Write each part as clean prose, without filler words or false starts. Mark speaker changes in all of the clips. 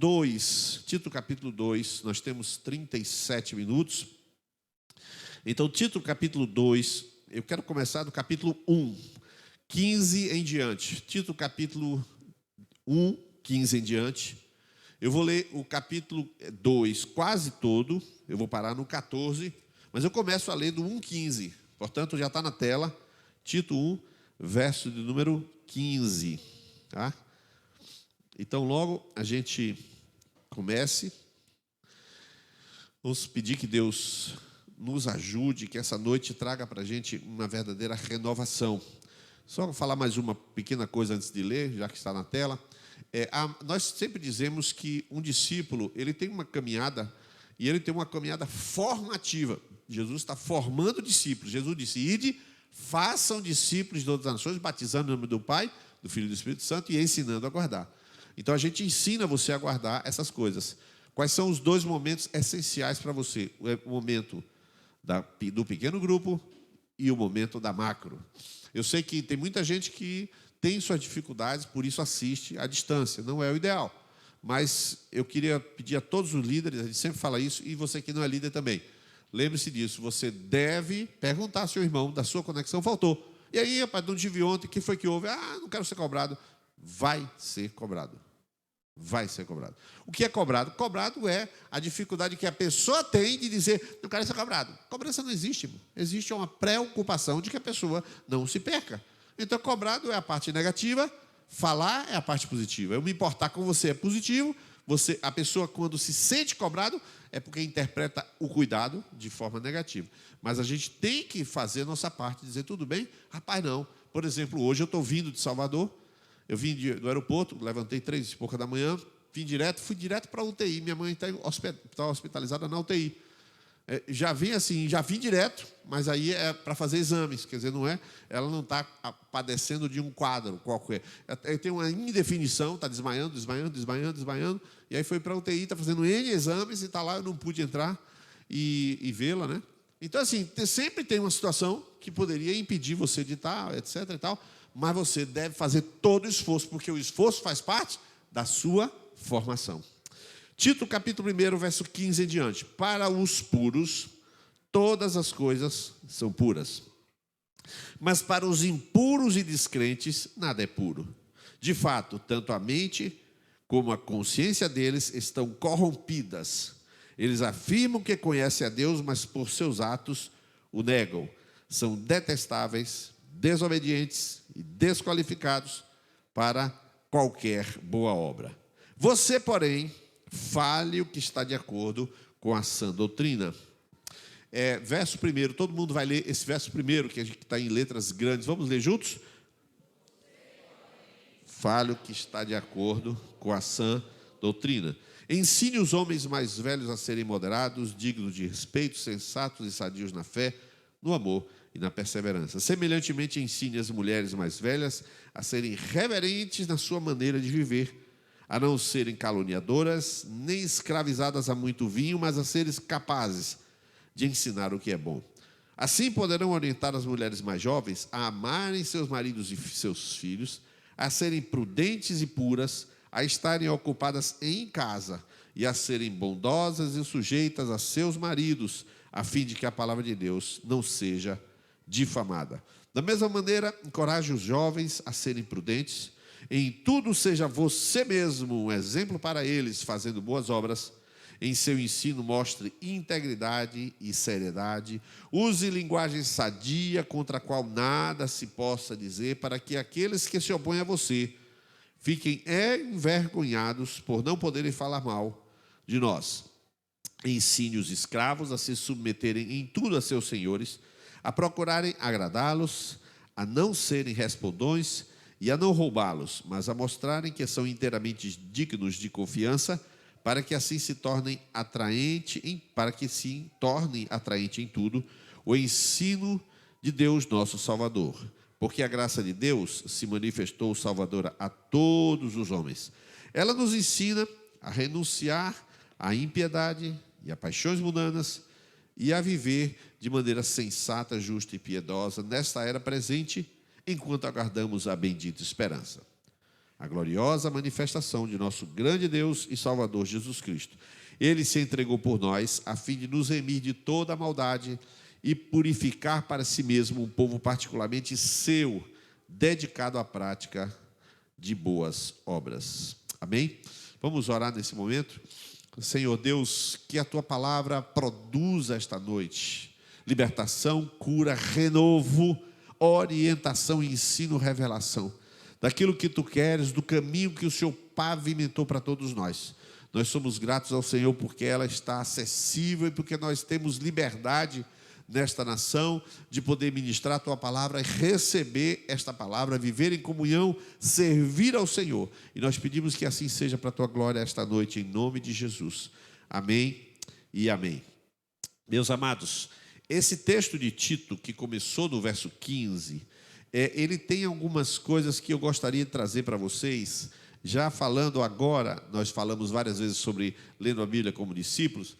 Speaker 1: 2, Tito capítulo 2, nós temos 37 minutos. Então, Tito capítulo 2, eu quero começar do capítulo 1, 15 em diante. Tito capítulo 1, 15 em diante. Eu vou ler o capítulo 2 quase todo, eu vou parar no 14, mas eu começo a ler do 1,15. Portanto, já está na tela, Tito 1, verso de número 15. Tá? Então, logo a gente comece. Vamos pedir que Deus nos ajude, que essa noite traga para a gente uma verdadeira renovação. Só falar mais uma pequena coisa antes de ler, já que está na tela. Nós sempre dizemos que um discípulo, ele tem uma caminhada, e ele tem uma caminhada formativa. Jesus está formando discípulos. Jesus disse, ide, façam discípulos de todas as nações, batizando no nome do Pai, do Filho e do Espírito Santo, e ensinando a guardar. Então, a gente ensina você a guardar essas coisas. Quais são os dois momentos essenciais para você? O momento do pequeno grupo e o momento da macro. Eu sei que tem muita gente que tem suas dificuldades, por isso assiste à distância. Não é o ideal. Mas eu queria pedir a todos os líderes, a gente sempre fala isso, e você que não é líder também. Lembre-se disso, você deve perguntar ao seu irmão, da sua conexão faltou. E aí, rapaz, não tive ontem, o que foi que houve? Não quero ser cobrado. Vai ser cobrado. Vai ser cobrado. O que é cobrado? Cobrado é a dificuldade que a pessoa tem de dizer, não quero ser cobrado. Cobrança não existe. Existe uma preocupação de que a pessoa não se perca. Então, cobrado é a parte negativa, falar é a parte positiva. Eu me importar com você é positivo. A pessoa, quando se sente cobrado, é porque interpreta o cuidado de forma negativa. Mas a gente tem que fazer a nossa parte, dizer, tudo bem? Rapaz, não. Por exemplo, hoje eu estou vindo de Salvador, eu vim do aeroporto, levantei 3h pouca da manhã, fui direto para a UTI. Minha mãe está hospitalizada na UTI. Já vim direto, mas aí é para fazer exames, quer dizer, ela não está padecendo de um quadro qualquer. Tem uma indefinição, está desmaiando, e aí foi para a UTI, está fazendo N exames, e está lá, eu não pude entrar e vê-la, né? Então, assim, sempre tem uma situação que poderia impedir você de estar, etc. e tal, mas você deve fazer todo o esforço, porque o esforço faz parte da sua formação. Tito, capítulo 1, verso 15 em diante. Para os puros, todas as coisas são puras. Mas para os impuros e descrentes, nada é puro. De fato, tanto a mente como a consciência deles estão corrompidas. Eles afirmam que conhecem a Deus, mas por seus atos o negam. São detestáveis, desobedientes e desqualificados para qualquer boa obra. Você, porém, fale o que está de acordo com a sã doutrina. Verso 1, todo mundo vai ler esse verso 1, que está em letras grandes. Vamos ler juntos? Fale o que está de acordo com a sã doutrina. Ensine os homens mais velhos a serem moderados, dignos de respeito, sensatos e sadios na fé, no amor e na perseverança. Semelhantemente, ensine as mulheres mais velhas a serem reverentes na sua maneira de viver, a não serem caluniadoras, nem escravizadas a muito vinho, mas a serem capazes de ensinar o que é bom. Assim poderão orientar as mulheres mais jovens a amarem seus maridos e seus filhos, a serem prudentes e puras, a estarem ocupadas em casa e a serem bondosas e sujeitas a seus maridos, a fim de que a palavra de Deus não seja difamada. Da mesma maneira, encoraje os jovens a serem prudentes. Em tudo seja você mesmo um exemplo para eles, fazendo boas obras. Em seu ensino mostre integridade e seriedade. Use linguagem sadia, contra a qual nada se possa dizer, para que aqueles que se opõem a você fiquem envergonhados por não poderem falar mal de nós. Ensine os escravos a se submeterem em tudo a seus senhores, a procurarem agradá-los, a não serem respondões e a não roubá-los, mas a mostrarem que são inteiramente dignos de confiança, para que assim se tornem atraente em tudo o ensino de Deus nosso Salvador. Porque a graça de Deus se manifestou salvadora a todos os homens. Ela nos ensina a renunciar à impiedade e a paixões mundanas e a viver de maneira sensata, justa e piedosa nesta era presente, enquanto aguardamos a bendita esperança. a gloriosa manifestação de nosso grande Deus e Salvador Jesus Cristo. Ele se entregou por nós, a fim de nos remir de toda a maldade e purificar para si mesmo um povo particularmente seu, dedicado à prática de boas obras. Amém? Vamos orar nesse momento? Senhor Deus, que a Tua palavra produza esta noite libertação, cura, renovo, orientação, ensino, revelação daquilo que Tu queres, do caminho que o Senhor pavimentou para todos nós. Nós somos gratos ao Senhor porque ela está acessível e porque nós temos liberdade nesta nação de poder ministrar a Tua palavra e receber esta palavra, viver em comunhão, servir ao Senhor. E nós pedimos que assim seja para a Tua glória esta noite, em nome de Jesus. Amém e amém. Meus amados, esse texto de Tito, que começou no verso 15, ele tem algumas coisas que eu gostaria de trazer para vocês. Já falando agora, nós falamos várias vezes sobre lendo a Bíblia como discípulos,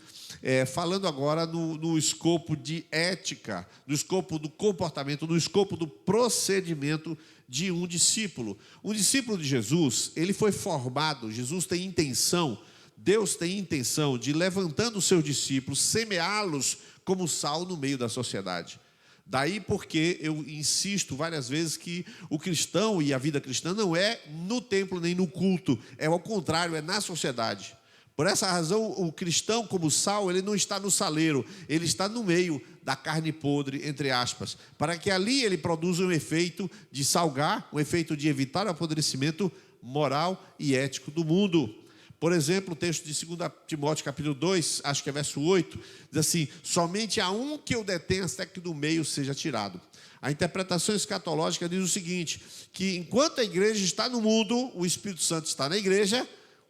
Speaker 1: falando agora no escopo de ética, no escopo do comportamento, no escopo do procedimento de um discípulo. Um discípulo de Jesus, ele foi formado, Jesus tem intenção, Deus tem intenção de, levantando os seus discípulos, semeá-los como sal no meio da sociedade. Daí porque eu insisto várias vezes que o cristão e a vida cristã não é no templo nem no culto, é ao contrário, é na sociedade. Por essa razão, o cristão como sal, ele não está no saleiro, ele está no meio da carne podre, entre aspas, para que ali ele produza um efeito de salgar, um efeito de evitar o apodrecimento moral e ético do mundo. Por exemplo, o texto de 2 Timóteo, capítulo 2, acho que é verso 8, diz assim: somente a um que eu detenho até que do meio seja tirado. A interpretação escatológica diz o seguinte, que enquanto a igreja está no mundo, o Espírito Santo está na igreja,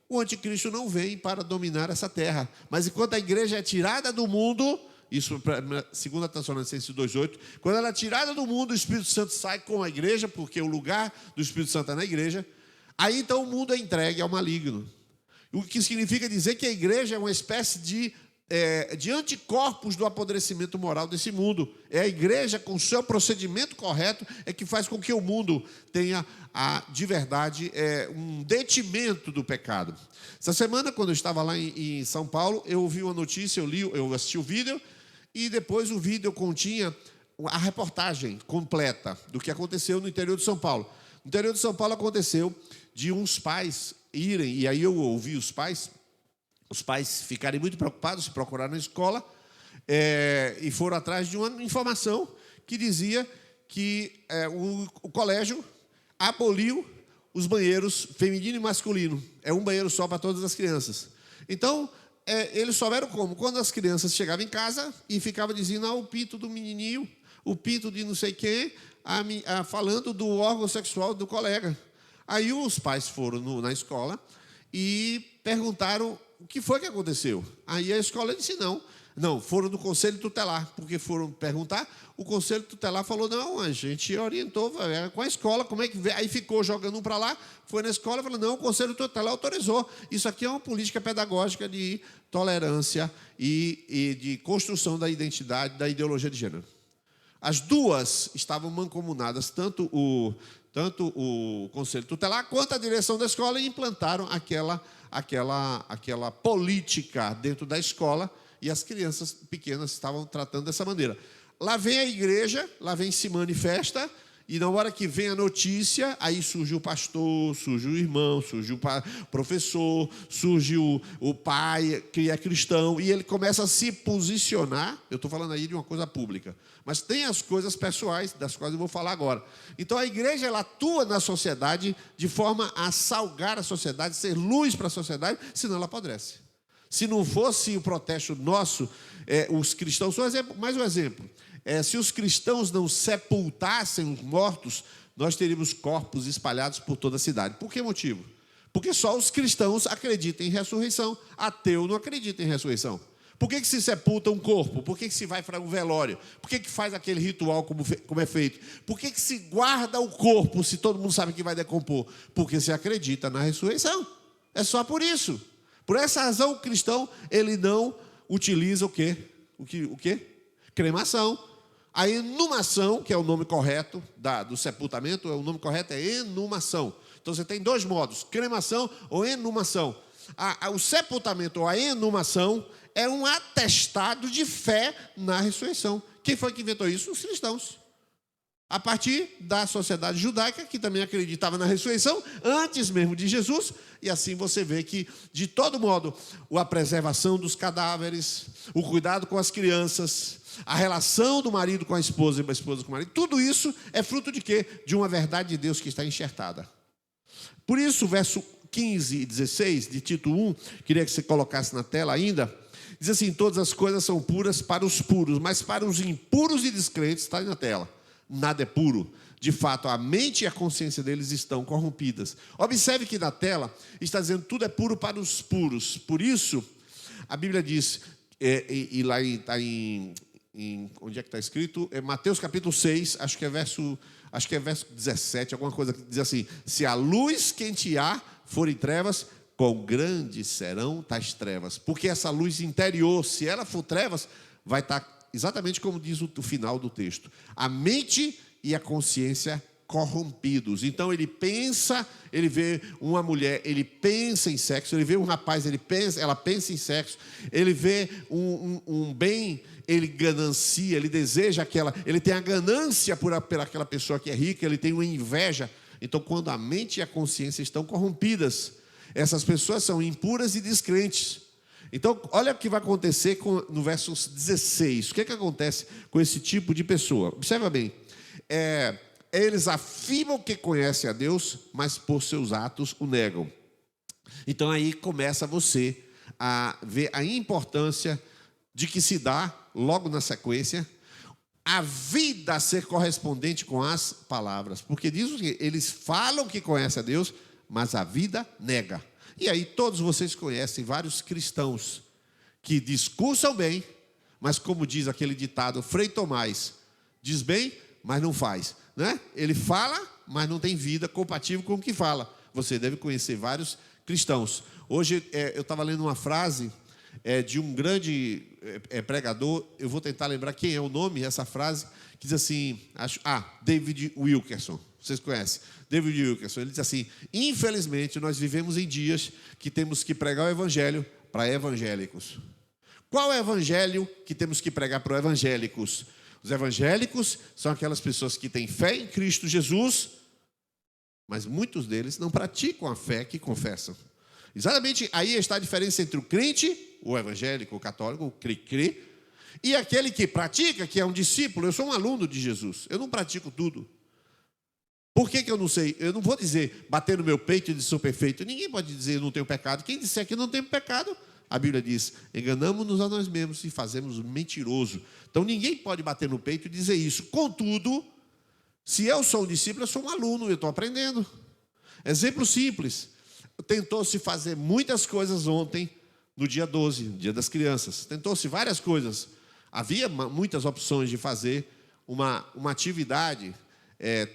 Speaker 1: o anticristo não vem para dominar essa terra. Mas enquanto a igreja é tirada do mundo, isso segundo a Tessalonicenses 2:8, quando ela é tirada do mundo, o Espírito Santo sai com a igreja, porque o lugar do Espírito Santo é na igreja, aí então o mundo é entregue ao maligno. O que significa dizer que a igreja é uma espécie de anticorpos do apodrecimento moral desse mundo. É a igreja, com o seu procedimento correto, é que faz com que o mundo tenha, de verdade, um detimento do pecado. Essa semana, quando eu estava lá em São Paulo, eu ouvi uma notícia, eu assisti o vídeo, e depois o vídeo continha a reportagem completa do que aconteceu no interior de São Paulo. No interior de São Paulo aconteceu de uns pais irem, e aí eu ouvi os pais ficarem muito preocupados, se procuraram na escola, e foram atrás de uma informação que dizia que o colégio aboliu os banheiros feminino e masculino. É um banheiro só para todas as crianças. Então, eles souberam como? Quando as crianças chegavam em casa e ficavam dizendo, o pinto do menininho, o pinto de não sei quem, falando do órgão sexual do colega. Aí os pais foram na escola e perguntaram o que foi que aconteceu. Aí a escola disse não, foram do conselho tutelar, porque foram perguntar, o conselho tutelar falou, não, a gente orientou com a escola, como é que vê? Aí ficou jogando um para lá, foi na escola e falou, não, o conselho tutelar autorizou. Isso aqui é uma política pedagógica de tolerância e de construção da identidade, da ideologia de gênero. As duas estavam mancomunadas, tanto o conselho tutelar quanto a direção da escola, e implantaram aquela política dentro da escola, e as crianças pequenas estavam tratando dessa maneira. Lá vem a igreja, lá vem se manifesta, e na hora que vem a notícia, aí surge o pastor, surge o irmão, surge o professor, surge o pai que é cristão, e ele começa a se posicionar. Eu estou falando aí de uma coisa pública, mas tem as coisas pessoais, das quais eu vou falar agora. Então a igreja, ela atua na sociedade de forma a salgar a sociedade, ser luz para a sociedade, senão ela apodrece. Se não fosse o protesto nosso, os cristãos, mais um exemplo, se os cristãos não sepultassem os mortos, nós teríamos corpos espalhados por toda a cidade. Por que motivo? Porque só os cristãos acreditam em ressurreição, ateu não acredita em ressurreição. Por que se sepulta um corpo? Por que se vai para um velório? Por que faz aquele ritual como é feito? Por que se guarda o corpo se todo mundo sabe que vai decompor? Porque se acredita na ressurreição. É só por isso. Por essa razão, o cristão, ele não utiliza o quê? O quê? Cremação. A inumação, que é o nome correto do sepultamento, o nome correto é inumação. Então você tem dois modos, cremação ou inumação. O sepultamento ou a inumação é um atestado de fé na ressurreição. Quem foi que inventou isso? Os cristãos. A partir da sociedade judaica, que também acreditava na ressurreição, antes mesmo de Jesus, e assim você vê que, de todo modo, a preservação dos cadáveres, o cuidado com as crianças, a relação do marido com a esposa e da esposa com o marido, tudo isso é fruto de quê? De uma verdade de Deus que está enxertada. Por isso, verso 15 e 16 de Tito 1, queria que você colocasse na tela ainda, diz assim: todas as coisas são puras para os puros, mas para os impuros e descrentes, está aí na tela, nada é puro. De fato, a mente e a consciência deles estão corrompidas. Observe que na tela está dizendo tudo é puro para os puros. Por isso, a Bíblia diz, e lá está onde é que está escrito? É Mateus capítulo 6, acho que é verso 17, alguma coisa que diz assim: se a luz que em ti há for em trevas, quão grandes serão tais trevas. Porque essa luz interior, se ela for trevas, vai estar exatamente como diz o final do texto: a mente e a consciência corrompidos. Então ele pensa, ele vê uma mulher, ele pensa em sexo, ele vê um rapaz, ela pensa em sexo, ele vê um bem, ele ganancia, ele deseja ele tem a ganância por aquela pessoa que é rica, ele tem uma inveja. Então, quando a mente e a consciência estão corrompidas, essas pessoas são impuras e descrentes. Então, olha o que vai acontecer no verso 16. O que acontece com esse tipo de pessoa? Observa bem. Eles afirmam que conhecem a Deus, mas por seus atos o negam. Então, aí começa você a ver a importância de que se dá, logo na sequência, a vida ser correspondente com as palavras. Porque diz que eles falam que conhecem a Deus, mas a vida nega. E aí todos vocês conhecem vários cristãos que discursam bem, mas como diz aquele ditado, Frei Tomás, diz bem, mas não faz, né? Ele fala, mas não tem vida compatível com o que fala. Você deve conhecer vários cristãos. Hoje eu estava lendo uma frase de um grande pregador, eu vou tentar lembrar quem é o nome, essa frase, que diz assim, David Wilkerson. Vocês conhecem? David Wilkerson, ele diz assim: infelizmente, nós vivemos em dias que temos que pregar o evangelho para evangélicos. Qual é o evangelho que temos que pregar para os evangélicos? Os evangélicos são aquelas pessoas que têm fé em Cristo Jesus, mas muitos deles não praticam a fé que confessam. Exatamente aí está a diferença entre o crente, o evangélico, o católico, o cri-cri, e aquele que pratica, que é um discípulo. Eu sou um aluno de Jesus, eu não pratico tudo. Por que eu não sei? Eu não vou dizer, bater no meu peito e dizer sou perfeito. Ninguém pode dizer eu não tenho pecado. Quem disser que não tem pecado, a Bíblia diz, enganamos-nos a nós mesmos e fazemos mentiroso. Então ninguém pode bater no peito e dizer isso. Contudo, se eu sou um discípulo, eu sou um aluno, eu estou aprendendo. Exemplo simples. Tentou-se fazer muitas coisas ontem, no dia 12, dia das crianças. Tentou-se várias coisas. Havia muitas opções de fazer uma atividade,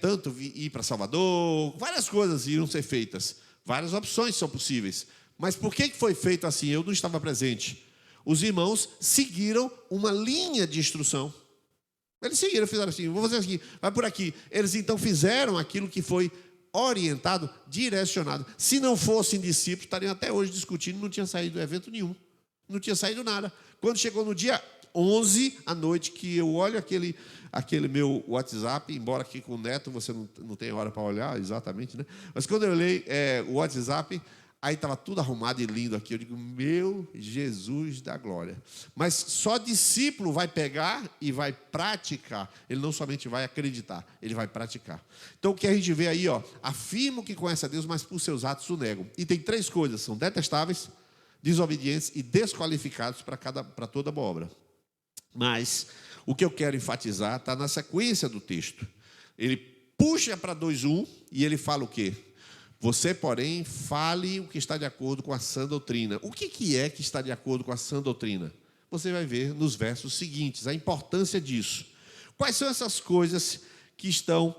Speaker 1: tanto ir para Salvador, várias coisas iriam ser feitas. Várias opções são possíveis. Mas por que foi feito assim? Eu não estava presente. Os irmãos seguiram uma linha de instrução. Eles seguiram, fizeram assim, vou fazer assim, vai por aqui. Eles então fizeram aquilo que foi orientado, direcionado. Se não fossem discípulos, estariam até hoje discutindo, não tinha saído do evento nenhum. Não tinha saído nada. Quando chegou no dia 11 à noite, que eu olho aquele meu WhatsApp, embora aqui com o Neto você não tem hora para olhar exatamente, né? Mas quando eu olhei o WhatsApp, aí estava tudo arrumado e lindo aqui. Eu digo, meu Jesus da glória. Mas só discípulo vai pegar e vai praticar. Ele não somente vai acreditar, ele vai praticar. Então o que a gente vê aí, afirmam que conhece a Deus, mas por seus atos o negam. E tem três coisas, são detestáveis, desobedientes e desqualificados para toda boa obra. Mas o que eu quero enfatizar está na sequência do texto. Ele puxa para 2:1 e ele fala o quê? Você, porém, fale o que está de acordo com a sã doutrina. O que é que está de acordo com a sã doutrina? Você vai ver nos versos seguintes a importância disso. Quais são essas coisas que estão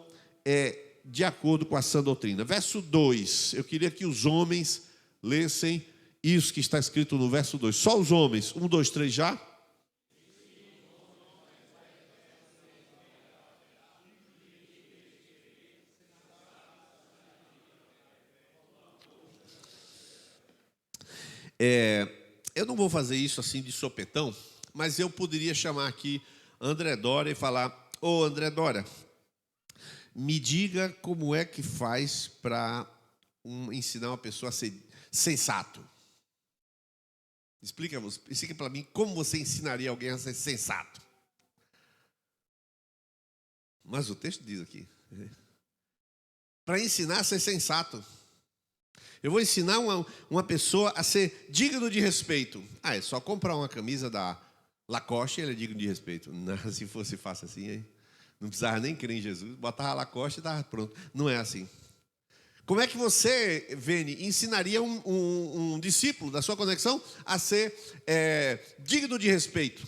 Speaker 1: de acordo com a sã doutrina? Verso 2, eu queria que os homens lessem isso que está escrito no verso 2. Só os homens. 1, 2, 3 já. Eu não vou fazer isso assim de sopetão, mas eu poderia chamar aqui André Dória e falar: ô André Dória, me diga como é que faz para ensinar uma pessoa a ser sensato. Explica para mim como você ensinaria alguém a ser sensato. Mas o texto diz aqui: para ensinar a ser sensato. Eu vou ensinar uma pessoa a ser digno de respeito. É só comprar uma camisa da Lacoste e ele é digno de respeito. Não, se fosse fácil assim, hein? Não precisava nem crer em Jesus. Botava a Lacoste e estava pronto. Não é assim. Como é que você, Vene, ensinaria um discípulo da sua conexão a ser digno de respeito?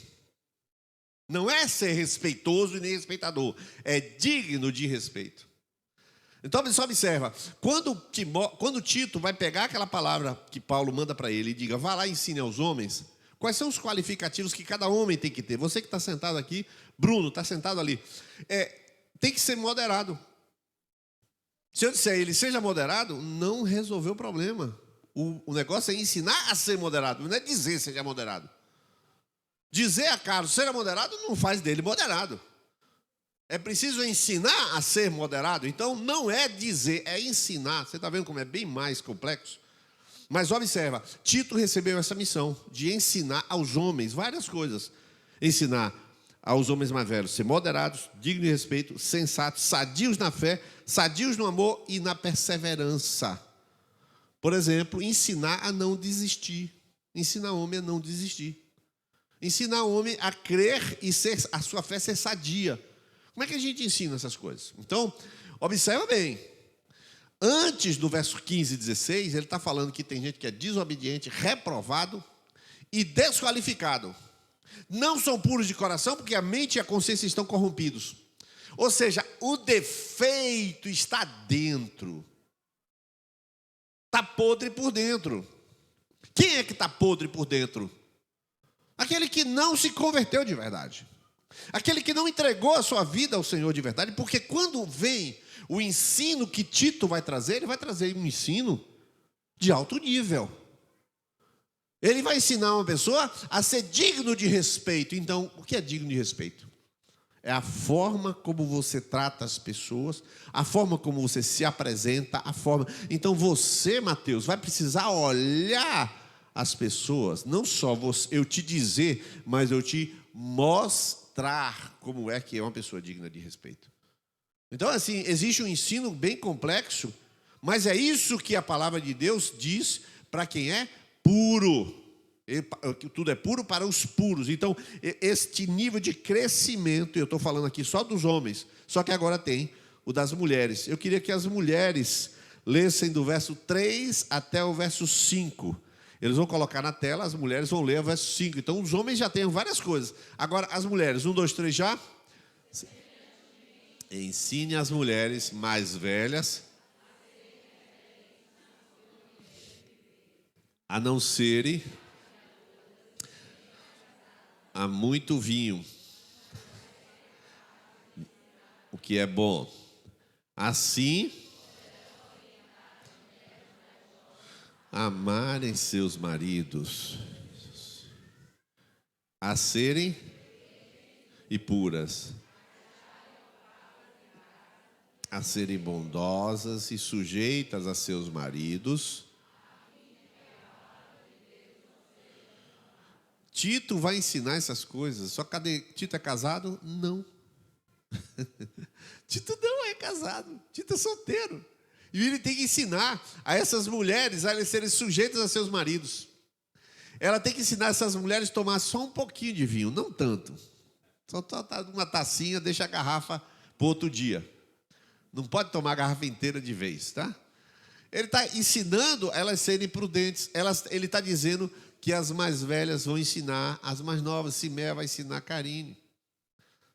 Speaker 1: Não é ser respeitoso e nem respeitador. É digno de respeito. Então, só observa, quando Tito vai pegar aquela palavra que Paulo manda para ele e diga: vá lá e ensine aos homens, quais são os qualificativos que cada homem tem que ter? Você que está sentado aqui, Bruno, está sentado ali, tem que ser moderado. Se eu disser a ele, seja moderado, não resolveu o problema. O negócio é ensinar a ser moderado, não é dizer seja moderado. Dizer a Carlos seja moderado não faz dele moderado. É preciso ensinar a ser moderado. Então, não é dizer, é ensinar. Você está vendo como é bem mais complexo? Mas observa, Tito recebeu essa missão de ensinar aos homens várias coisas. Ensinar aos homens mais velhos ser moderados, dignos de respeito, sensatos, sadios na fé, sadios no amor e na perseverança. Por exemplo, ensinar a não desistir. Ensinar o homem a não desistir. Ensinar o homem a crer e a sua fé ser sadia. Como é que a gente ensina essas coisas? Então, observa bem. Antes do verso 15 e 16, ele está falando que tem gente que é desobediente, reprovado e desqualificado. Não são puros de coração, porque a mente e a consciência estão corrompidos. Ou seja, o defeito está dentro. Está podre por dentro. Quem é que está podre por dentro? Aquele que não se converteu de verdade. Aquele que não entregou a sua vida ao Senhor de verdade, porque quando vem o ensino que Tito vai trazer, ele vai trazer um ensino de alto nível. Ele vai ensinar uma pessoa a ser digno de respeito. Então, o que é digno de respeito? É a forma como você trata as pessoas, a forma como você se apresenta, a forma... Então, você, Mateus, vai precisar olhar as pessoas, não só eu te dizer, mas eu te mostrar como é que é uma pessoa digna de respeito. Então, assim, existe um ensino bem complexo, mas é isso que a palavra de Deus diz para quem é puro. Tudo é puro para os puros. Então, este nível de crescimento, eu estou falando aqui só dos homens, só que agora tem o das mulheres. Eu queria que as mulheres lessem do verso 3 até o verso 5. Eles vão colocar na tela, as mulheres vão ler o verso 5. Então, os homens já têm várias coisas. Agora, as mulheres, 1, 2, 3, já. Ensine as mulheres mais velhas a não serem a muito vinho, o que é bom. Assim, amarem seus maridos, a serem e puras, a serem bondosas e sujeitas a seus maridos. Tito vai ensinar essas coisas, só cadê? Tito é casado? Não. Tito não é casado, Tito é solteiro. E ele tem que ensinar a essas mulheres a serem sujeitas a seus maridos. Ela tem que ensinar essas mulheres a tomar só um pouquinho de vinho, não tanto. Só uma tacinha, deixa a garrafa para outro dia. Não pode tomar a garrafa inteira de vez, tá? Ele está ensinando elas a serem prudentes. Ele está dizendo que as mais velhas vão ensinar as mais novas. Siméia vai ensinar a Karine.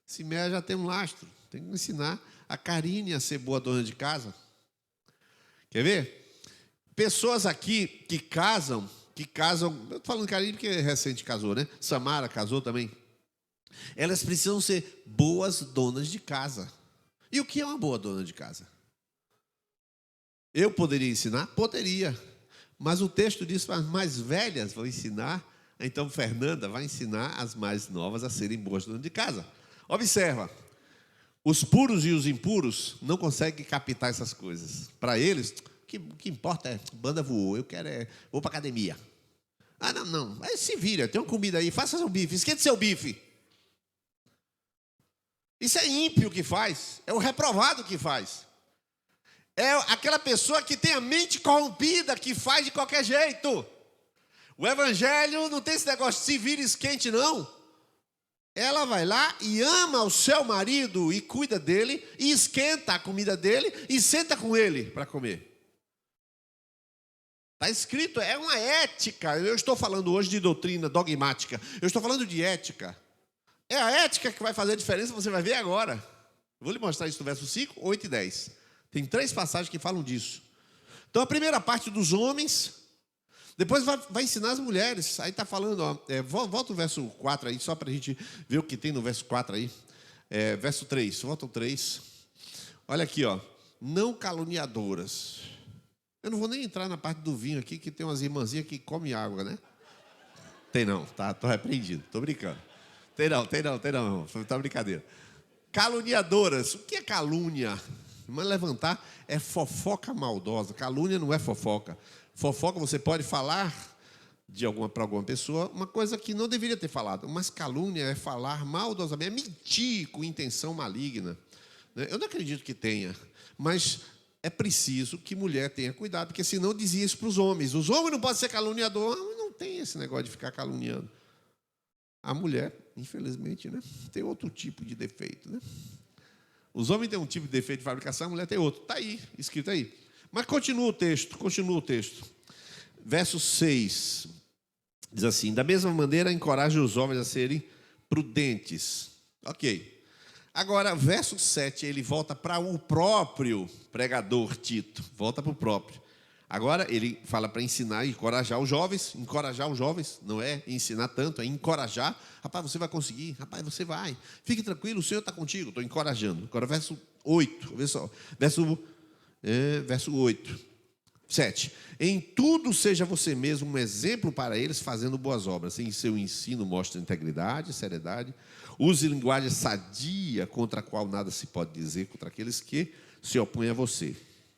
Speaker 1: Siméia já tem um lastro. Tem que ensinar a Karine a ser boa dona de casa. Quer ver? Pessoas aqui que casam, eu estou falando Karine porque recente casou, né? Samara casou também. Elas precisam ser boas donas de casa. E o que é uma boa dona de casa? Eu poderia ensinar? Poderia. Mas o texto diz que as mais velhas vão ensinar, então Fernanda vai ensinar as mais novas a serem boas donas de casa. Observa, os puros e os impuros não conseguem captar essas coisas. Para eles, o que importa é, banda voou, vou para academia. Ah, não, aí se vira, tem uma comida aí, faça seu bife, esquente seu bife. Isso é ímpio que faz, é o reprovado que faz. É aquela pessoa que tem a mente corrompida, que faz de qualquer jeito. O evangelho não tem esse negócio de se vira esquente, não. Ela vai lá e ama o seu marido e cuida dele, e esquenta a comida dele e senta com ele para comer. Está escrito, é uma ética. Eu estou falando hoje de doutrina dogmática. Eu estou falando de ética. É a ética que vai fazer a diferença, você vai ver agora. Eu vou lhe mostrar isso no verso 5, 8 e 10. Tem 3 passagens que falam disso. Então, a primeira parte dos homens, depois vai ensinar as mulheres. Aí está falando, volta o verso 4 aí, só para a gente ver o que tem no verso 4 aí. Verso 3, volta o 3. Olha aqui, não caluniadoras. Eu não vou nem entrar na parte do vinho aqui, que tem umas irmãzinhas que comem água, né? Tem não, tá? Estou repreendido, estou brincando. Tem não, irmão. Tá brincadeira. Caluniadoras. O que é calúnia? Mas levantar é fofoca maldosa. Calúnia não é fofoca. Fofoca você pode falar para alguma pessoa uma coisa que não deveria ter falado. Mas calúnia é falar maldosamente, é mentir com intenção maligna. Eu não acredito que tenha, mas é preciso que mulher tenha cuidado, porque senão dizia isso para os homens. Os homens não podem ser caluniador, não tem esse negócio de ficar caluniando. A mulher, infelizmente, né, tem outro tipo de defeito. Né? Os homens têm um tipo de defeito de fabricação, a mulher tem outro. Está aí, escrito aí. Mas continua o texto. Verso 6. Diz assim, da mesma maneira, encoraja os homens a serem prudentes. Ok. Agora, verso 7, ele volta para o próprio pregador Tito. Volta para o próprio. Agora, ele fala para ensinar e encorajar os jovens. Encorajar os jovens, não é ensinar tanto, é encorajar. Rapaz, você vai conseguir. Rapaz, você vai. Fique tranquilo, o Senhor está contigo. Estou encorajando. Agora, verso 8. Verso 8. 7. Em tudo seja você mesmo um exemplo para eles, fazendo boas obras. Em seu ensino mostre integridade, seriedade. Use linguagem sadia, contra a qual nada se pode dizer, contra aqueles que se opõem a você.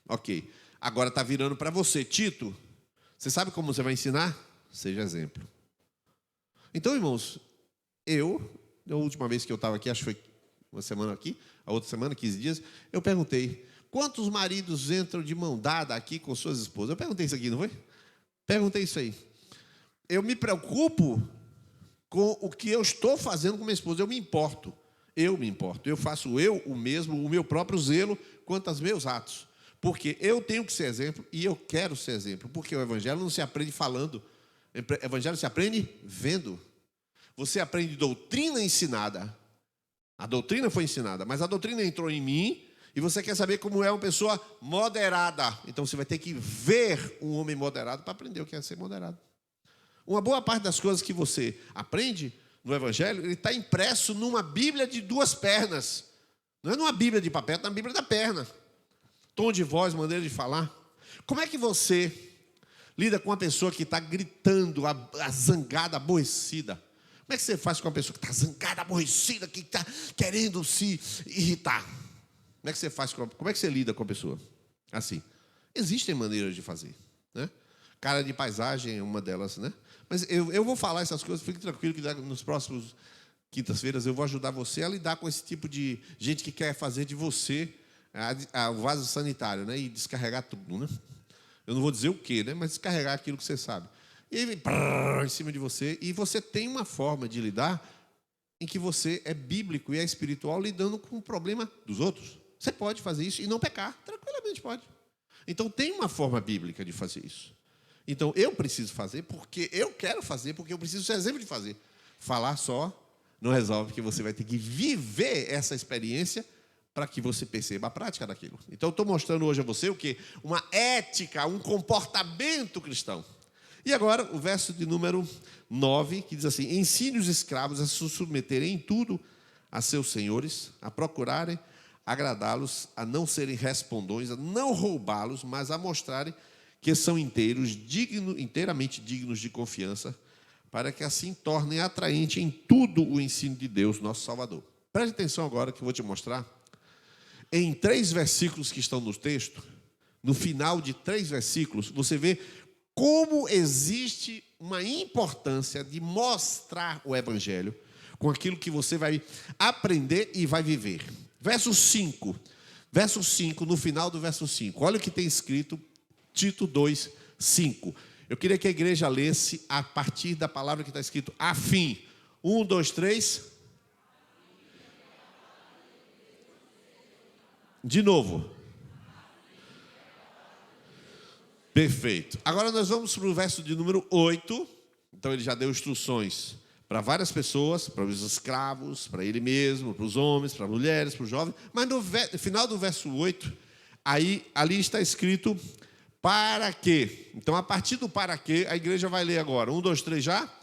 Speaker 1: Ok. Agora está virando para você, Tito. Você sabe como você vai ensinar? Seja exemplo. Então, irmãos, a última vez que eu estava aqui, acho que foi uma semana aqui, a outra semana, 15 dias, eu perguntei, quantos maridos entram de mão dada aqui com suas esposas? Eu perguntei isso aqui, não foi? Perguntei isso aí. Eu me preocupo com o que eu estou fazendo com minha esposa. Eu me importo. Eu faço o mesmo, o meu próprio zelo quanto aos meus atos. Porque eu tenho que ser exemplo e eu quero ser exemplo. Porque o evangelho não se aprende falando. O evangelho se aprende vendo. Você aprende doutrina ensinada. A doutrina foi ensinada, mas a doutrina entrou em mim e você quer saber como é uma pessoa moderada. Então você vai ter que ver um homem moderado para aprender o que é ser moderado. Uma boa parte das coisas que você aprende no evangelho, ele está impresso numa Bíblia de 2 pernas. Não é numa Bíblia de papel, é na Bíblia da perna. Tom de voz, maneira de falar. Como é que você lida com uma pessoa que está gritando, zangada, aborrecida? Como é que você faz com uma pessoa que está zangada, aborrecida, que está querendo se irritar? Como é que você faz? Como é que você lida com a pessoa? Assim. Existem maneiras de fazer, né? Cara de paisagem é uma delas, né? Mas eu vou falar essas coisas, fique tranquilo que nos próximos quintas-feiras eu vou ajudar você a lidar com esse tipo de gente que quer fazer de você o vaso sanitário, né? E descarregar tudo, né? Eu não vou dizer o quê, né? Mas descarregar aquilo que você sabe. E aí vem em cima de você. E você tem uma forma de lidar em que você é bíblico e é espiritual lidando com o problema dos outros. Você pode fazer isso e não pecar. Tranquilamente pode. Então tem uma forma bíblica de fazer isso. Então eu preciso fazer porque eu quero fazer, porque eu preciso ser exemplo de fazer. Falar só não resolve, porque você vai ter que viver essa experiência para que você perceba a prática daquilo. Então, eu estou mostrando hoje a você o quê? Uma ética, um comportamento cristão. E agora, o verso de número 9, que diz assim, ensine os escravos a se submeterem em tudo a seus senhores, a procurarem agradá-los, a não serem respondões, a não roubá-los, mas a mostrarem que são inteiramente dignos de confiança, para que assim tornem atraente em tudo o ensino de Deus, nosso Salvador. Preste atenção agora que eu vou te mostrar. Em 3 versículos que estão no texto, no final de 3 versículos, você vê como existe uma importância de mostrar o Evangelho com aquilo que você vai aprender e vai viver. Verso 5, no final do verso 5, olha o que tem escrito, Tito 2, 5. Eu queria que a igreja lesse a partir da palavra que está escrito, a fim. 1, 2, 3. De novo. Perfeito. Agora nós vamos para o verso de número 8. Então ele já deu instruções para várias pessoas, para os escravos, para ele mesmo, para os homens, para as mulheres, para os jovens. Mas no final do verso 8, ali está escrito para quê. Então a partir do para quê, a igreja vai ler agora. 1, 2, 3 já?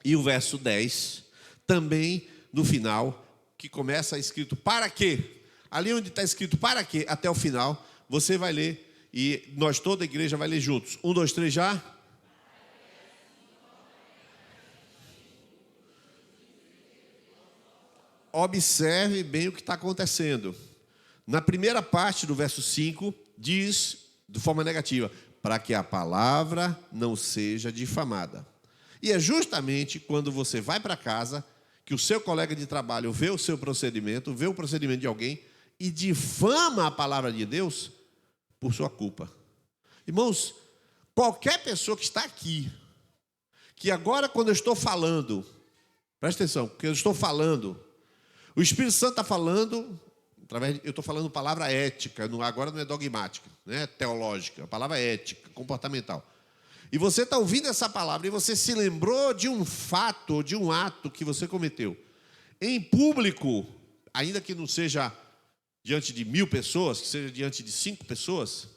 Speaker 1: E o verso 10, também no final, que começa escrito para quê? Ali onde está escrito para quê, até o final, você vai ler, e nós toda a igreja vai ler juntos. 1, 2, 3 já? Observe bem o que está acontecendo. Na primeira parte do verso 5, diz, de forma negativa, para que a palavra não seja difamada. E é justamente quando você vai para casa que o seu colega de trabalho vê o seu procedimento, vê o procedimento de alguém e difama a palavra de Deus por sua culpa. Irmãos, qualquer pessoa que está aqui, que agora quando eu estou falando, presta atenção, porque eu estou falando, o Espírito Santo está falando, eu estou falando palavra ética, agora não é dogmática, né, teológica, a palavra ética, comportamental. E você está ouvindo essa palavra e você se lembrou de um fato, de um ato que você cometeu. Em público, ainda que não seja diante de 1000 pessoas, que seja diante de 5 pessoas,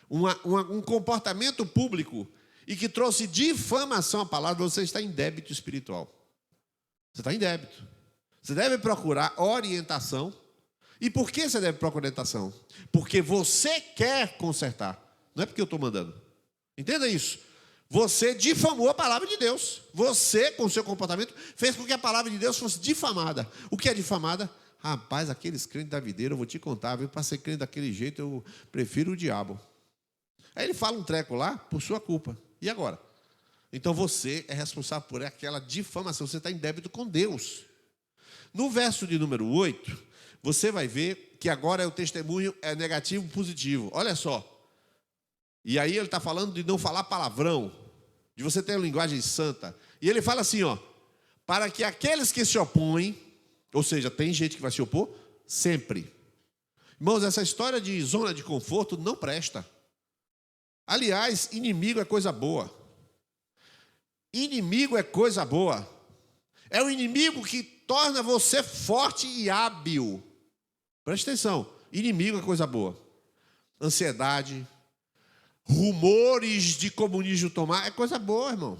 Speaker 1: um comportamento público e que trouxe difamação à palavra, você está em débito espiritual. Você está em débito. Você deve procurar orientação. E por que você deve procurar orientação? Porque você quer consertar. Não é porque eu estou mandando. Entenda isso. Você difamou a palavra de Deus. Você, com o seu comportamento, fez com que a palavra de Deus fosse difamada. O que é difamada? Rapaz, aqueles crentes da videira, eu vou te contar, viu? Para ser crente daquele jeito, eu prefiro o diabo. Aí ele fala um treco lá, por sua culpa. E agora? Então você é responsável por aquela difamação. Você está em débito com Deus. No verso de número 8, você vai ver que agora o testemunho é negativo e positivo. Olha só. E aí ele está falando de não falar palavrão, de você ter uma linguagem santa. E ele fala assim, ó, para que aqueles que se opõem, ou seja, tem gente que vai se opor, sempre. Irmãos, essa história de zona de conforto não presta. Aliás, inimigo é coisa boa. Inimigo é coisa boa. É o inimigo que torna você forte e hábil. Presta atenção, inimigo é coisa boa. Ansiedade, rumores de comunismo tomar, é coisa boa, irmão.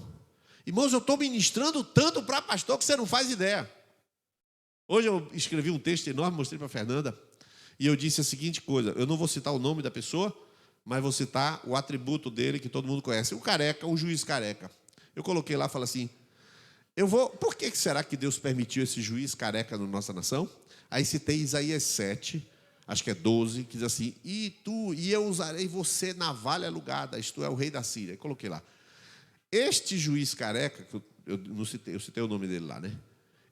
Speaker 1: Irmãos, eu estou ministrando tanto para pastor que você não faz ideia. Hoje eu escrevi um texto enorme, mostrei para a Fernanda, e eu disse a seguinte coisa, eu não vou citar o nome da pessoa, mas vou citar o atributo dele que todo mundo conhece, o careca, o juiz careca. Eu coloquei lá e falei assim, por que será que Deus permitiu esse juiz careca na nossa nação? Aí citei Isaías 7, acho que é 12, que diz assim, e eu usarei você navalha alugada, isto é, o rei da Síria. Coloquei lá. Este juiz careca, que eu citei o nome dele lá, né?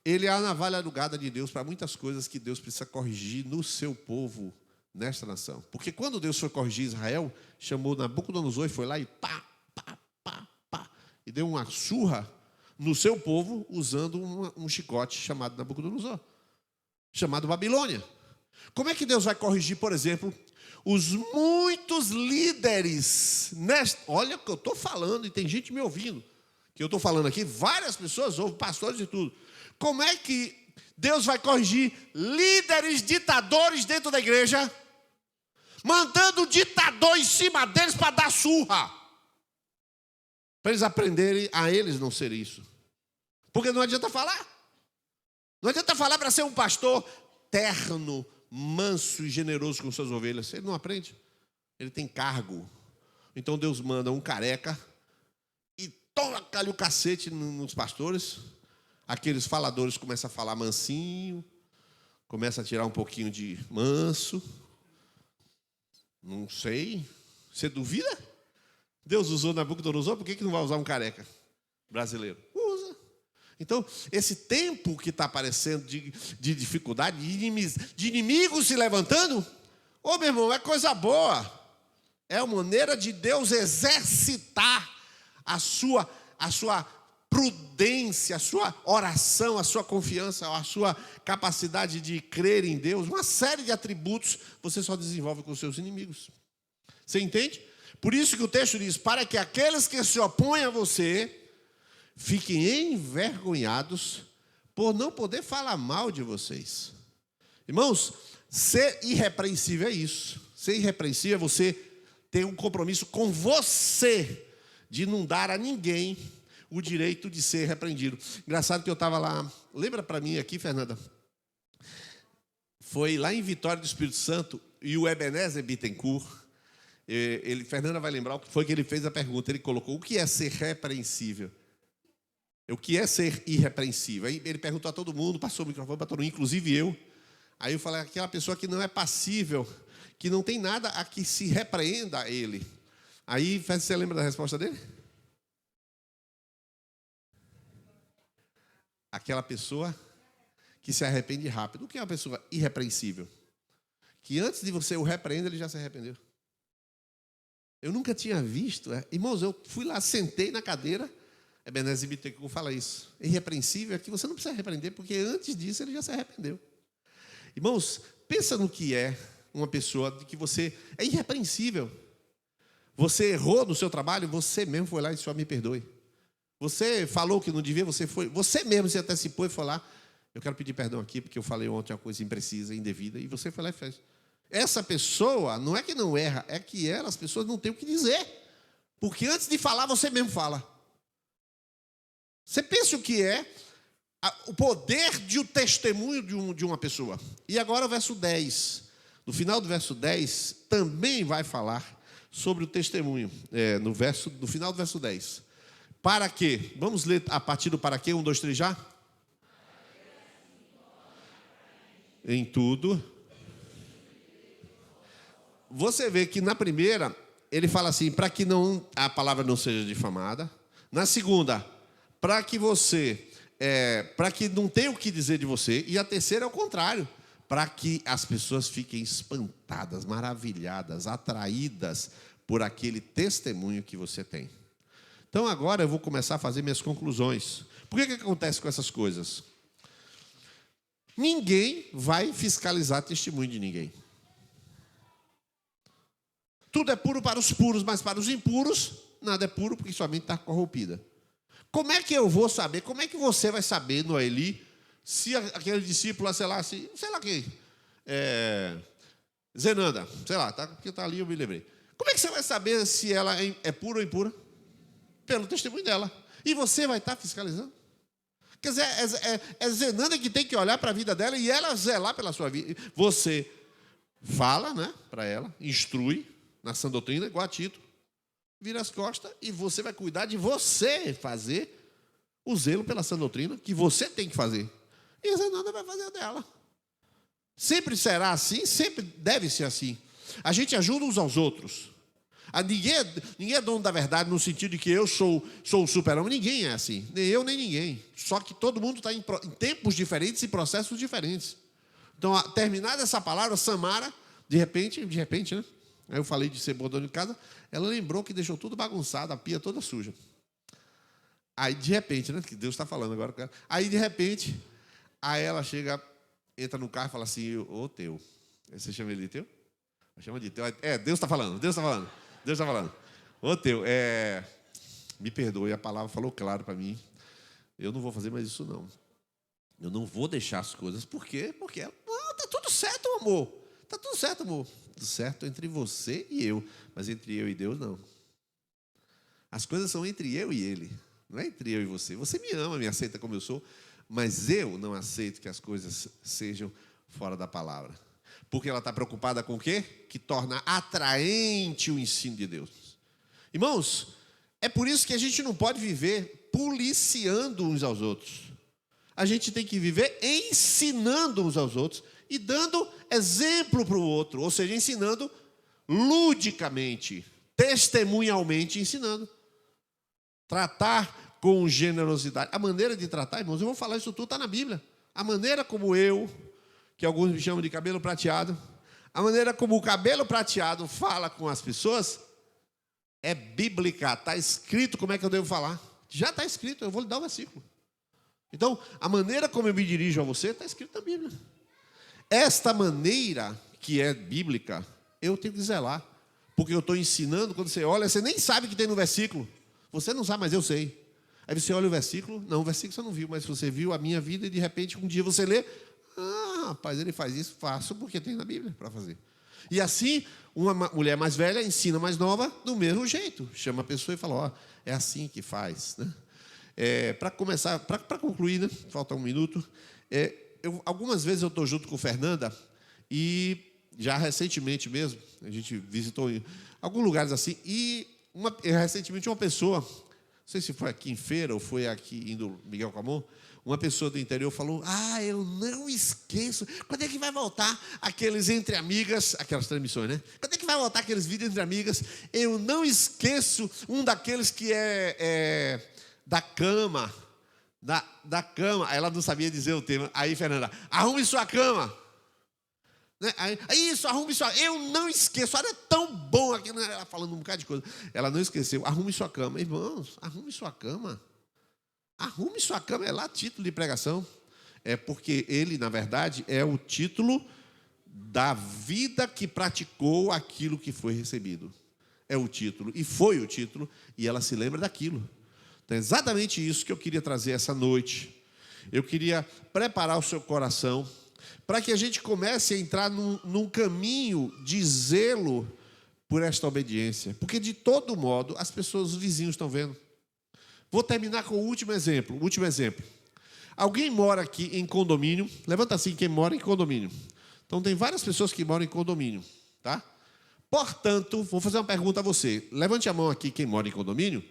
Speaker 1: Ele é a navalha alugada de Deus para muitas coisas que Deus precisa corrigir no seu povo, nesta nação. Porque quando Deus foi corrigir Israel, chamou Nabucodonosor e foi lá e pá, e deu uma surra no seu povo usando um chicote chamado Nabucodonosor, chamado Babilônia. Como é que Deus vai corrigir, por exemplo, os muitos líderes? Olha o que eu estou falando, e tem gente me ouvindo, que eu estou falando aqui, várias pessoas ouvem, pastores e tudo. Como é que Deus vai corrigir líderes ditadores dentro da igreja, mandando o ditador em cima deles para dar surra? Para eles aprenderem a eles não ser isso. Porque não adianta falar. Não adianta falar para ser um pastor terno, manso e generoso com suas ovelhas. Ele não aprende. Ele tem cargo. Então Deus manda um careca e toca-lhe o cacete nos pastores. Aqueles faladores começam a falar mansinho, começam a tirar um pouquinho de manso. Não sei. Você duvida? Deus usou Nabucodonosor, por que não vai usar um careca brasileiro? Usa. Então, esse tempo que está aparecendo de dificuldade, de inimigos se levantando, meu irmão, é coisa boa. É uma maneira de Deus exercitar a sua prudência, a sua oração, a sua confiança, a sua capacidade de crer em Deus. Uma série de atributos você só desenvolve com os seus inimigos. Você entende? Por isso que o texto diz, para que aqueles que se opõem a você fiquem envergonhados por não poder falar mal de vocês. Irmãos, ser irrepreensível é isso. Ser irrepreensível é você ter um compromisso com você de não dar a ninguém o direito de ser repreendido. Engraçado que eu estava lá, lembra para mim aqui, Fernanda? Foi lá em Vitória do Espírito Santo e o Ebenezer Bittencourt, Fernanda vai lembrar o que foi que ele fez a pergunta. Ele colocou, o que é ser repreensível? O que é ser irrepreensível? Aí ele perguntou a todo mundo, passou o microfone para todo mundo, inclusive eu. Aí eu falei, aquela pessoa que não é passível, que não tem nada a que se repreenda a ele. Aí, você lembra da resposta dele? Aquela pessoa que se arrepende rápido. O que é uma pessoa irrepreensível? Que antes de você o repreender, ele já se arrependeu. Eu nunca tinha visto. Irmãos, eu fui lá, sentei na cadeira. Ebenezer Bittencourt fala isso. Irrepreensível é que você não precisa repreender, porque antes disso ele já se arrependeu. Irmãos, pensa no que é uma pessoa de que você é irrepreensível. Você errou no seu trabalho, você mesmo foi lá e disse, me perdoe. Você falou que não devia, você mesmo se antecipou e foi lá, eu quero pedir perdão aqui, porque eu falei ontem uma coisa imprecisa, indevida, e você foi lá e fez. Essa pessoa, não é que não erra, é que as pessoas não têm o que dizer. Porque antes de falar, você mesmo fala. Você pensa o que é o poder de um testemunho de uma pessoa. E agora o verso 10. No final do verso 10, também vai falar sobre o testemunho. No final do verso 10. Para quê? Vamos ler a partir do para quê? 1, 2, 3 já? Em tudo. Você vê que na primeira, ele fala assim, para que a palavra não seja difamada. Na segunda, para que não tenha o que dizer de você. E a terceira é o contrário, para que as pessoas fiquem espantadas, maravilhadas, atraídas por aquele testemunho que você tem. Então agora eu vou começar a fazer minhas conclusões. Por que acontece com essas coisas? Ninguém vai fiscalizar testemunho de ninguém. Tudo é puro para os puros, mas para os impuros, nada é puro, porque sua mente está corrompida. Como é que eu vou saber, como é que você vai saber, Noeli, se aquele discípulo, sei lá quem, Zenanda, sei lá, porque está ali, eu me lembrei. Como é que você vai saber se ela é pura ou impura? Pelo testemunho dela. E você vai estar fiscalizando? Quer dizer, é Zenanda que tem que olhar para a vida dela e ela zelar pela sua vida. Você fala, né, para ela, instrui na sã doutrina, igual a Tito, vira as costas e você vai cuidar de você fazer o zelo pela sã doutrina, que você tem que fazer. E a Zenanda vai fazer dela. Sempre será assim, sempre deve ser assim. A gente ajuda uns aos outros. Ninguém é dono da verdade no sentido de que eu sou o super-homem. Ninguém é assim, nem eu, nem ninguém. Só que todo mundo está em tempos diferentes e processos diferentes. Então, terminada essa palavra, Samara, de repente, né? Aí eu falei de ser bordão de casa, ela lembrou que deixou tudo bagunçado, a pia toda suja. Aí, de repente, né? Que Deus está falando agora. Aí, de repente, aí ela chega, entra no carro e fala assim, ô teu. Aí você chama ele de teu? Chama de teu. Deus está falando, Deus está falando. Deus está falando. Ô teu, me perdoe, a palavra falou claro para mim. Eu não vou fazer mais isso, não. Eu não vou deixar as coisas. Por quê? Porque está tudo certo, amor. Está tudo certo, amor. Tudo certo entre você e eu. Mas entre eu e Deus, não. As coisas são entre eu e Ele. Não é entre eu e você. Você me ama, me aceita como eu sou. Mas eu não aceito que as coisas sejam fora da palavra. Porque ela está preocupada com o quê? Que torna atraente o ensino de Deus. Irmãos, é por isso que a gente não pode viver policiando uns aos outros. A gente tem que viver ensinando uns aos outros e dando exemplo para o outro. Ou seja, ensinando ludicamente, testemunhalmente ensinando. Tratar com generosidade. A maneira de tratar, irmãos, eu vou falar isso tudo, está na Bíblia. A maneira como eu, que alguns me chamam de cabelo prateado, a maneira como o cabelo prateado fala com as pessoas é bíblica. Está escrito como é que eu devo falar. Já está escrito, eu vou lhe dar um versículo. Então, a maneira como eu me dirijo a você está escrito na Bíblia. Esta maneira que é bíblica, eu tenho que zelar. Porque eu estou ensinando, quando você olha, você nem sabe o que tem no versículo. Você não sabe, mas eu sei. Aí você olha o versículo, não, o versículo você não viu, mas você viu a minha vida e de repente um dia você lê, rapaz, ele faz isso, faço porque tem na Bíblia para fazer. E assim, uma mulher mais velha ensina mais nova do mesmo jeito. Chama a pessoa e fala, ó, é assim que faz, né? Para começar, para concluir, né? Falta um minuto. Algumas vezes eu estou junto com Fernanda e já recentemente mesmo, a gente visitou em alguns lugares assim, e recentemente uma pessoa, não sei se foi aqui em Feira ou foi aqui indo Miguel Camon, uma pessoa do interior falou, eu não esqueço, quando é que vai voltar aqueles entre amigas, aquelas transmissões, né? Quando é que vai voltar aqueles vídeos entre amigas? Eu não esqueço um daqueles que é da cama, da cama, ela não sabia dizer o tema, aí Fernanda, arrume sua cama. Né? Isso, arrume sua cama. Eu não esqueço, olha, é tão bom aqui, né? Ela falando um bocado de coisa. Ela não esqueceu, arrume sua cama. Irmãos, arrume sua cama. Arrume sua cama, é lá título de pregação. É porque ele, na verdade, é o título da vida que praticou aquilo que foi recebido. É o título, e foi o título, e ela se lembra daquilo. Então, é exatamente isso que eu queria trazer essa noite. Eu queria preparar o seu coração para que a gente comece a entrar num caminho de zelo por esta obediência. Porque, de todo modo, as pessoas, os vizinhos estão vendo. Vou terminar com o último exemplo. Alguém mora aqui em condomínio. Levanta assim quem mora em condomínio. Então, tem várias pessoas que moram em condomínio. Tá? Portanto, vou fazer uma pergunta a você. Levante a mão aqui quem mora em condomínio,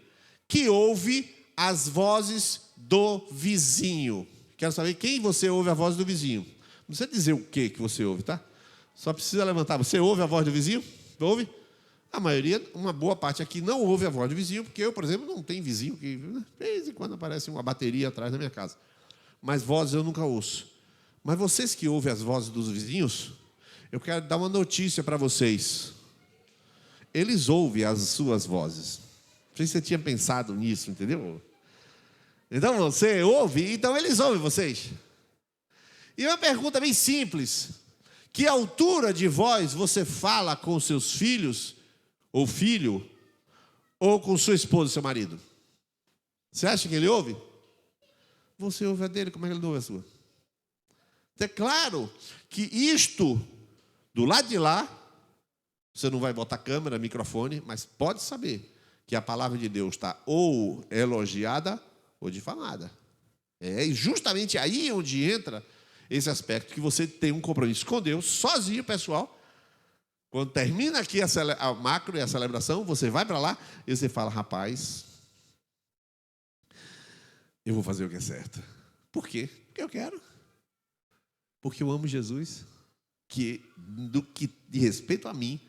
Speaker 1: que ouve as vozes do vizinho. Quero saber quem você ouve a voz do vizinho. Não precisa dizer o que você ouve, tá? Só precisa levantar. Você ouve a voz do vizinho? Ouve? A maioria, uma boa parte aqui não ouve a voz do vizinho, porque eu, por exemplo, não tenho vizinho que, de vez em quando, aparece uma bateria atrás da minha casa. Mas vozes eu nunca ouço. Mas vocês que ouvem as vozes dos vizinhos, eu quero dar uma notícia para vocês. Eles ouvem as suas vozes. Não sei se você tinha pensado nisso, entendeu? Então você ouve, então eles ouvem vocês. E uma pergunta bem simples: que altura de voz você fala com seus filhos, ou filho, ou com sua esposa, seu marido? Você acha que ele ouve? Você ouve a dele, como é que ele não ouve a sua? É claro que isto, do lado de lá, você não vai botar câmera, microfone, mas pode saber que a palavra de Deus está ou elogiada ou difamada. É justamente aí onde entra esse aspecto, que você tem um compromisso com Deus, sozinho, pessoal. Quando termina aqui a macro e a celebração, você vai para lá e você fala, rapaz, eu vou fazer o que é certo. Por quê? Porque eu quero. Porque eu amo Jesus, que do que de respeito a mim,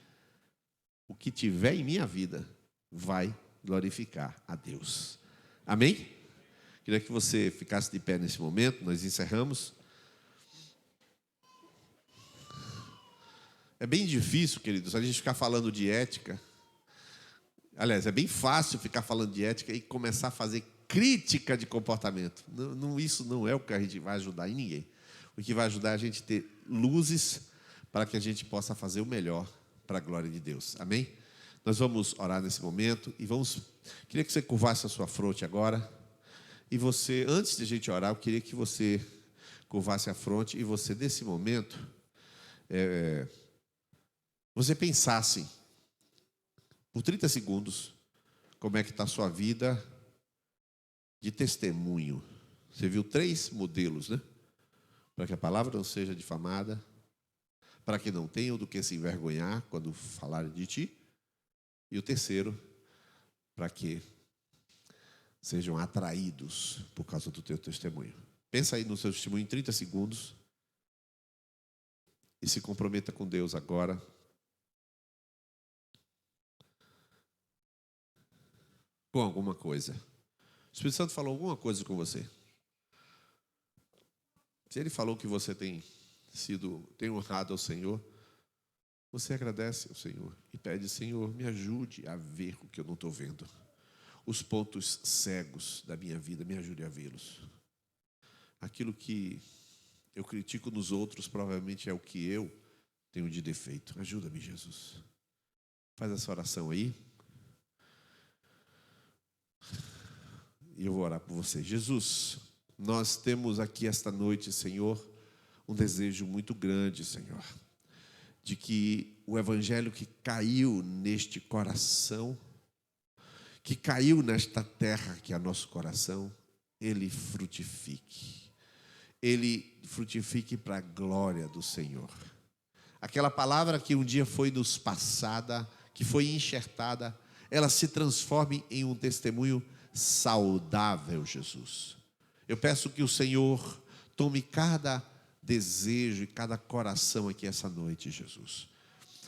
Speaker 1: o que tiver em minha vida vai glorificar a Deus. Amém? Queria que você ficasse de pé nesse momento, nós encerramos. É bem difícil, queridos, a gente ficar falando de ética. Aliás, é bem fácil ficar falando de ética e começar a fazer crítica de comportamento. Isso não é o que a gente vai ajudar em ninguém. O que vai ajudar é a gente ter luzes para que a gente possa fazer o melhor para a glória de Deus. Amém? Nós vamos orar nesse momento e queria que você curvasse a sua fronte agora. E você, antes de a gente orar, eu queria que você curvasse a fronte e você, nesse momento, você pensasse por 30 segundos como é que está a sua vida de testemunho. Você viu 3 modelos, né? Para que a palavra não seja difamada, para que não tenham do que se envergonhar quando falarem de ti. E o terceiro, para que sejam atraídos por causa do teu testemunho. Pensa aí no seu testemunho em 30 segundos e se comprometa com Deus agora. Com alguma coisa. O Espírito Santo falou alguma coisa com você. Se Ele falou que você tem honrado ao Senhor, você agradece ao Senhor e pede: Senhor, me ajude a ver o que eu não estou vendo. Os pontos cegos da minha vida, me ajude a vê-los. Aquilo que eu critico nos outros, provavelmente é o que eu tenho de defeito. Ajuda-me, Jesus. Faz essa oração aí. E eu vou orar por você. Jesus, nós temos aqui esta noite, Senhor, um desejo muito grande, Senhor, de que o evangelho que caiu neste coração, que caiu nesta terra que é nosso coração, ele frutifique. Ele frutifique para a glória do Senhor. Aquela palavra que um dia foi nos passada, que foi enxertada, ela se transforme em um testemunho saudável, Jesus. Eu peço que o Senhor tome cada desejo e cada coração aqui essa noite, Jesus.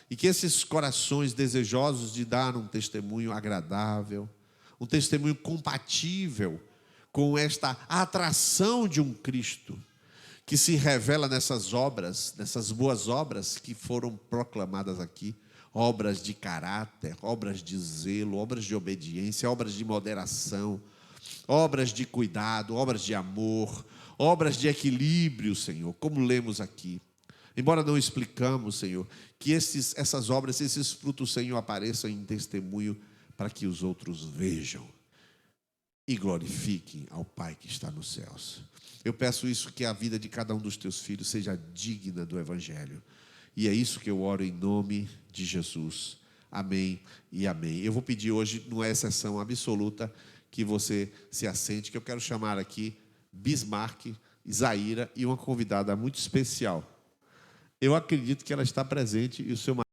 Speaker 1: E que esses corações desejosos de dar um testemunho agradável, um testemunho compatível com esta atração de um Cristo que se revela nessas obras, nessas boas obras que foram proclamadas aqui, obras de caráter, obras de zelo, obras de obediência, obras de moderação, obras de cuidado, obras de amor, obras de equilíbrio, Senhor, como lemos aqui. Embora não explicamos, Senhor, que essas obras, esses frutos, Senhor, apareçam em testemunho para que os outros vejam e glorifiquem ao Pai que está nos céus. Eu peço isso, que a vida de cada um dos teus filhos seja digna do Evangelho. E é isso que eu oro em nome de Jesus. Amém e amém. Eu vou pedir hoje, numa exceção absoluta, que você se assente, que eu quero chamar aqui Bismarck, Isaíra e uma convidada muito especial. Eu acredito que ela está presente e o seu marido